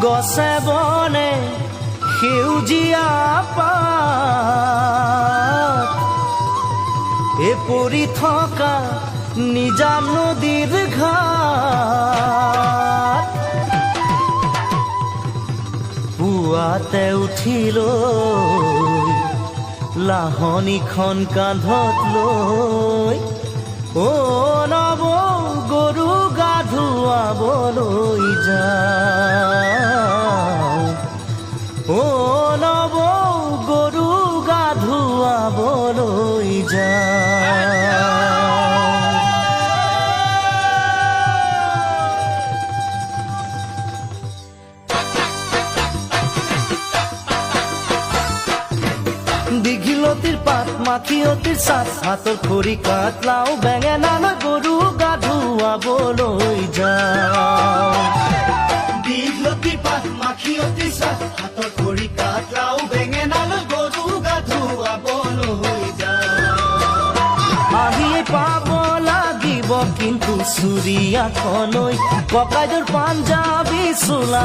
গছে বনে সেউজীয়া পাত পৰি থকা নিজান নদীৰ ঘাট পুৱাতে উঠিলৈ লাহনীখন কান্ধত লৈ নৱ গৰু গা ধুৱাবলৈ যাওঁ নৱ গৰু গা ধুৱাবলৈ যাওঁ। দীঘলতিৰ পাত মাখিয়তিৰ চাট হাতৰ খৰি কাট লাও বেঙেনালৈ গৰু গা ধুৱাবলৈ যাওঁ। দীঘলতিৰ পাত মাখিয়তিৰ চাট হাতৰ খৰি কাট লাও বেঙেনালৈ গৰু গা ধুৱাবলৈ যাওঁ। আহিয়ে পাব লাগিব কিন্তু চুৰিয়াখনৈ ককাইদেউৰ পাঞ্জাবী চোলা